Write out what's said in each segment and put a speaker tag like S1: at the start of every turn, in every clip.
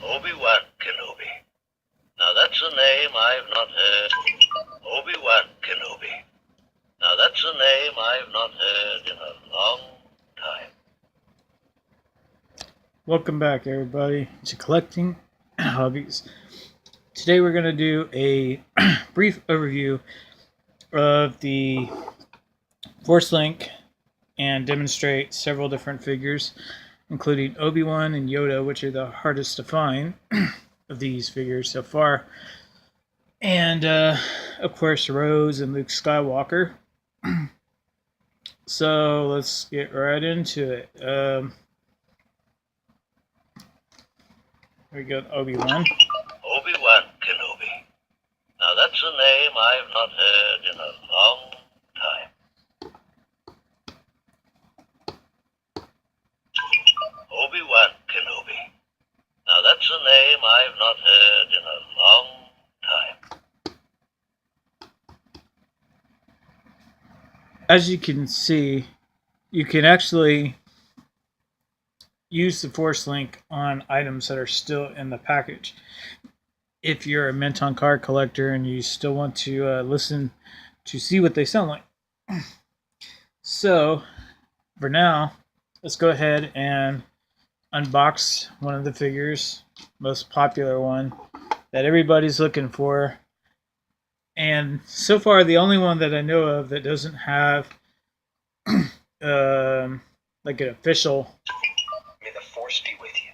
S1: Obi-Wan Kenobi. Now that's a name I've not heard. Obi-Wan Kenobi. Now that's a name I've not heard in a long time.
S2: Welcome back, everybody, to Collecting Hobbies. Today we're going to do a brief overview of the Force Link and demonstrate several different figures, including Obi-Wan and Yoda, which are the hardest to find of these figures so far. And, of course, Rose and Luke Skywalker. So let's get right into it. Here we go, Obi-Wan.
S1: Obi-Wan Kenobi. Now that's a name I've not heard in a long time. Obi-Wan Kenobi. Now that's a name I've not heard in a long time.
S2: As you can see, you can actually use the Force Link on items that are still in the package. If you're a Mint on card collector and you still want to listen to see what they sound like. So, for now, let's go ahead and unbox one of the figures, most popular one that everybody's looking for. And so far, the only one that I know of that doesn't have like an official.
S1: May the Force be with you.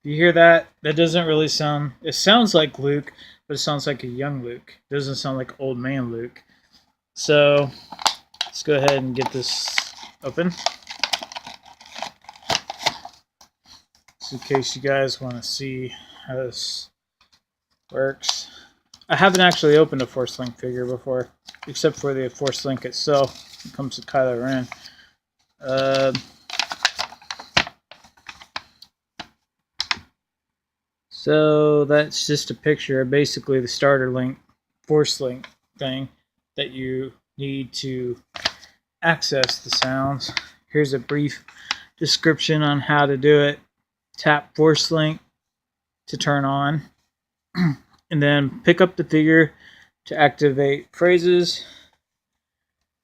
S2: You hear that? That doesn't really sound. It sounds like Luke, but it sounds like a young Luke. It doesn't sound like old man Luke. So let's go ahead and get this open. Just in case you guys want to see how this works. I haven't actually opened a Force Link figure before, except for the Force Link itself. It comes to Kylo Ren. So that's just a picture of basically the starter link, Force Link thing that you need to access the sounds. Here's a brief description on how to do it. Tap Force Link to turn on, and then pick up the figure to activate phrases.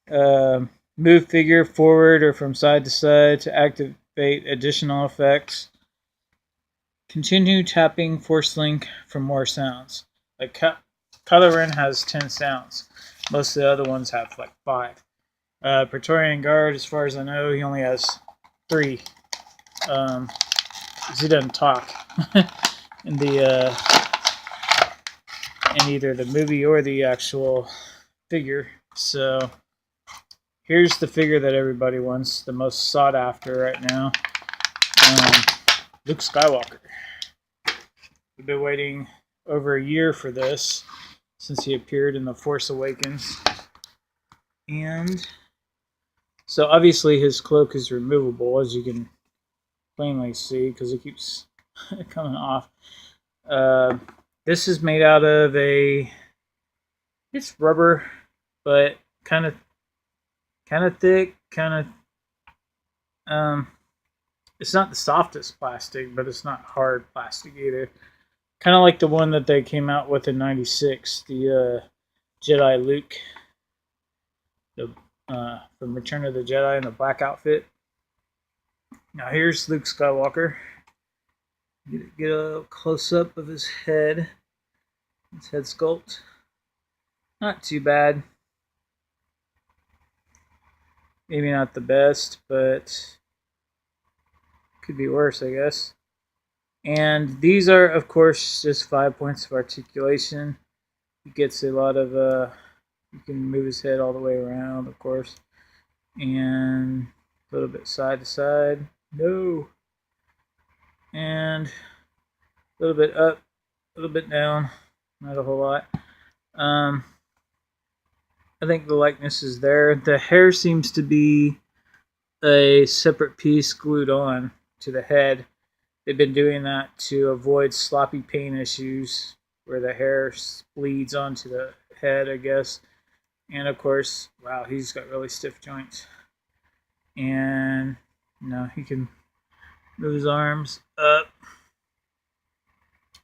S2: Move figure forward or from side to side to activate additional effects. Continue tapping Force Link for more sounds. Like Kylo Ren has 10 sounds. Most of the other ones have like 5. Praetorian Guard, as far as I know, he only has 3. He doesn't talk in the in either the movie or the actual figure. So here's the figure that everybody wants, the most sought after right now. Luke Skywalker. We've been waiting over a year for this since he appeared in The Force Awakens. And so obviously his cloak is removable, as you can plainly see, because it keeps coming off. This is made out of it's rubber, but kind of thick, it's not the softest plastic, but it's not hard plastic either. Kind of like the one that they came out with in '96, the Jedi Luke, from Return of the Jedi in the black outfit. Now here's Luke Skywalker. Get a close up of his head. His head sculpt. Not too bad. Maybe not the best, but could be worse, I guess. And these are, of course, just 5 points of articulation. He gets a lot of, you can move his head all the way around, of course. And a little bit side to side. No. And a little bit up, a little bit down. Not a whole lot. I think the likeness is there. The hair seems to be a separate piece glued on to the head. They've been doing that to avoid sloppy paint issues where the hair bleeds onto the head, I guess. And of course, wow, he's got really stiff joints. And he can move his arms up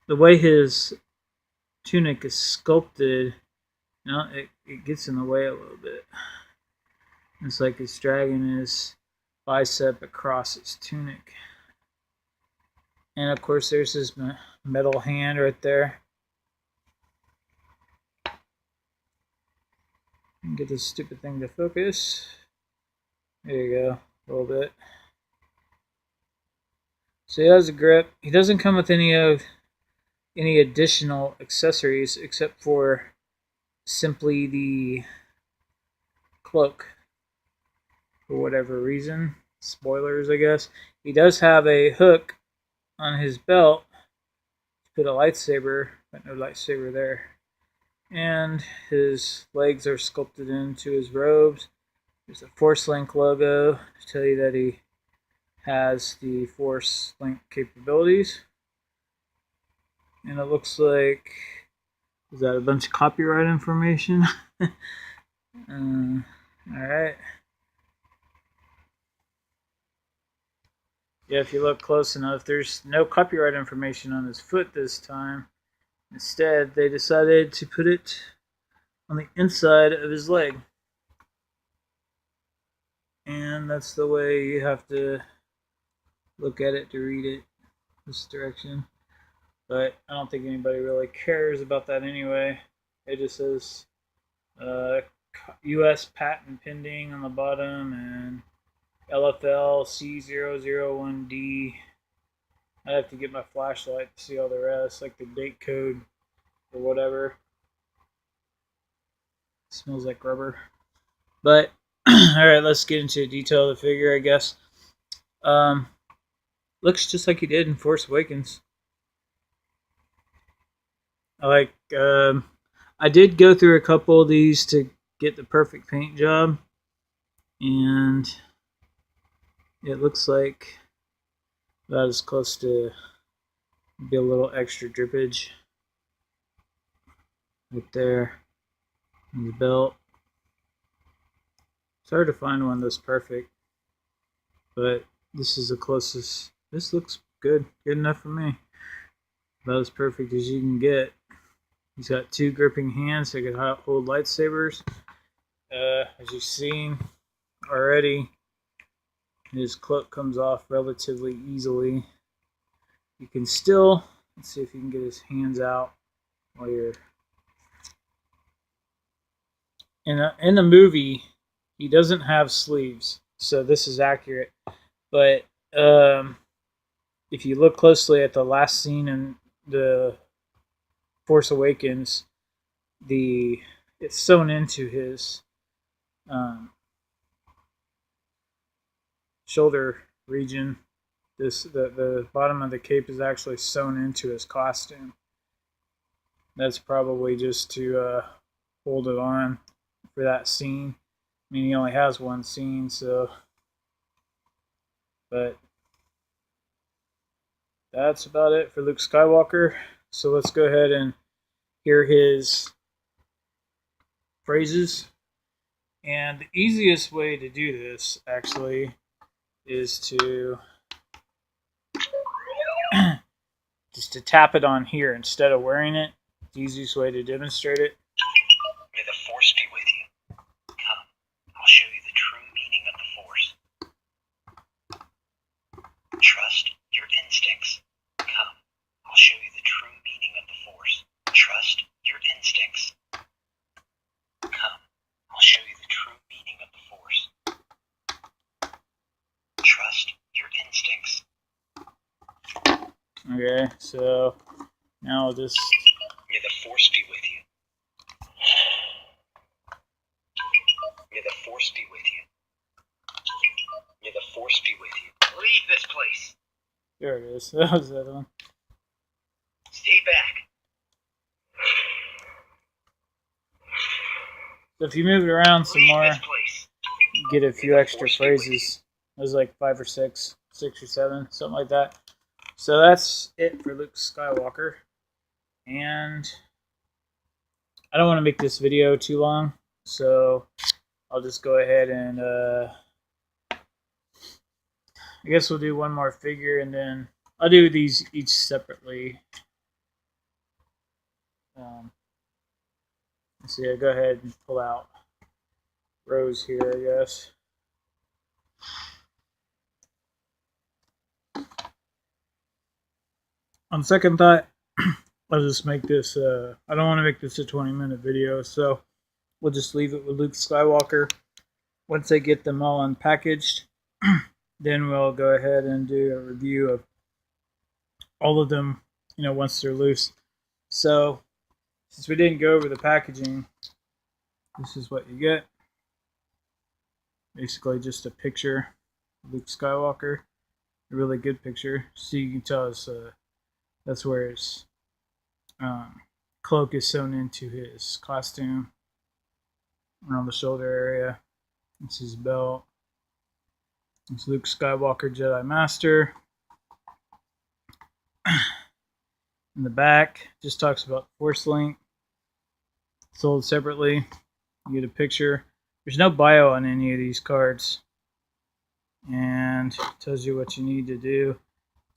S2: the way his tunic is sculpted, it gets in the way a little bit. It's like it's dragging his bicep across his tunic. And of course, there's his metal hand right there. Get this stupid thing to focus. There you go, a little bit. So he has a grip. He doesn't come with any additional accessories except for simply the cloak. For whatever reason, spoilers, I guess. He does have a hook on his belt to put a lightsaber, but no lightsaber there. And his legs are sculpted into his robes. There's a Force Link logo to tell you that he has the Force Link capabilities. And it looks like, is that a bunch of copyright information? Alright. Yeah, if you look close enough, there's no copyright information on his foot this time. Instead, they decided to put it on the inside of his leg. And that's the way you have to look at it to read it this direction. But I don't think anybody really cares about that anyway. It just says U.S. patent pending on the bottom and LFL C001D. I have to get my flashlight to see all the rest, like the date code or whatever. It smells like rubber. But alright, let's get into the detail of the figure, I guess. Looks just like he did in Force Awakens. I did go through a couple of these to get the perfect paint job, and it looks like about as close to be a little extra drippage right there on the belt. It's hard to find one that's perfect, but this is the closest. This looks good enough for me. About as perfect as you can get. He's got two gripping hands so he can hold lightsabers. As you've seen already, his cloak comes off relatively easily. You can still, let's see if you can get his hands out while you're in the movie. He doesn't have sleeves, so this is accurate. But if you look closely at the last scene in the Force Awakens, it's sewn into his shoulder region. The bottom of the cape is actually sewn into his costume. That's probably just to hold it on for that scene. I mean, he only has one scene, so. But that's about it for Luke Skywalker. So let's go ahead and hear his phrases. And the easiest way to do this, actually, is to just to tap it on here instead of wearing it. The easiest way to demonstrate it.
S1: May the Force be with you. Come, I'll show you the true meaning of the Force. Trust your instincts. Come, I'll show you the true meaning of the Force. Trust your instincts. Come, I'll show you the true meaning of the Force. Trust your instincts.
S2: Okay, so now I'll just.
S1: May the Force be with you. May the Force be with you. May the Force be with you. Leave this place.
S2: There it is. That was that one.
S1: Stay back.
S2: So if you move it around some more, you get a few extra phrases. It was like 5 or 6 or 7, something like that. So that's it for Luke Skywalker. And I don't want to make this video too long, so I'll just go ahead and I guess we'll do one more figure, and then I'll do these each separately. Let's see, I'll go ahead and pull out Rose here, I guess. On second thought, I'll just make this, I don't want to make this a 20-minute video, so we'll just leave it with Luke Skywalker. Once I get them all unpackaged, then we'll go ahead and do a review of all of them, once they're loose. So, since we didn't go over the packaging, this is what you get. Basically just a picture of Luke Skywalker. A really good picture. So you can tell it's, that's where his cloak is sewn into his costume. Around the shoulder area. It's his belt. It's Luke Skywalker, Jedi Master. In the back, just talks about Force Link. Sold separately. You get a picture. There's no bio on any of these cards. And it tells you what you need to do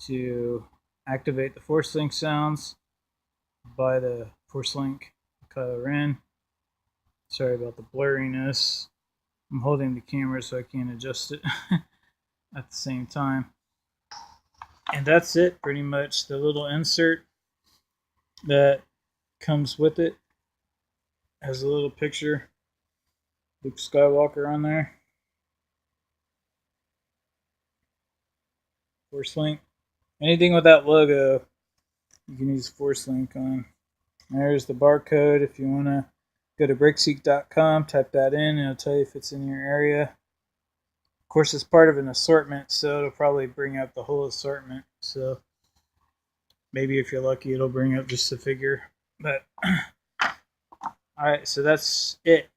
S2: to activate the Force Link sounds. Buy the Force Link Kylo Ren. Sorry about the blurriness. I'm holding the camera so I can't adjust it at the same time. And that's it, pretty much. The little insert that comes with it has a little picture Luke Skywalker on there. Force Link. Anything with that logo, you can use Force Link on. There's the barcode. If you want to go to Bracelet.com, type that in, and it'll tell you if it's in your area. Of course, it's part of an assortment, so it'll probably bring up the whole assortment. So maybe if you're lucky, it'll bring up just the figure. But alright, so that's it.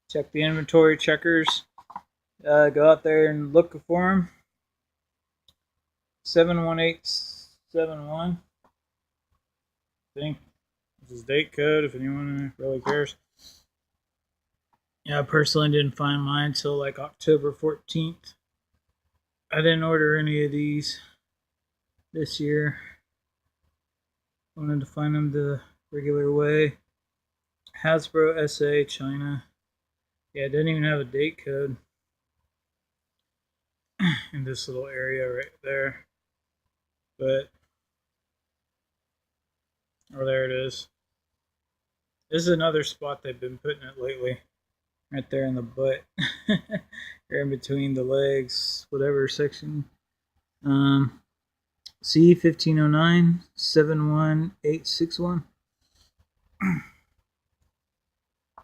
S2: Check the inventory checkers. Go out there and look for them. 71871. I think this is date code if anyone really cares. Yeah, I personally didn't find mine until like October 14th. I didn't order any of these this year. Wanted to find them the regular way. Hasbro SA China. Yeah, it didn't even have a date code in this little area right there. But, oh, there it is. This is another spot they've been putting it lately. Right there in the butt. Or in between the legs, whatever section. C1509 71861.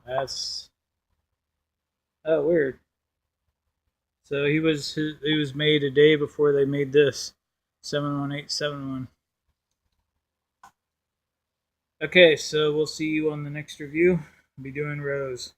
S2: That's weird. So he was made a day before they made this. 71871. Okay, so we'll see you on the next review. I'll be doing Rose.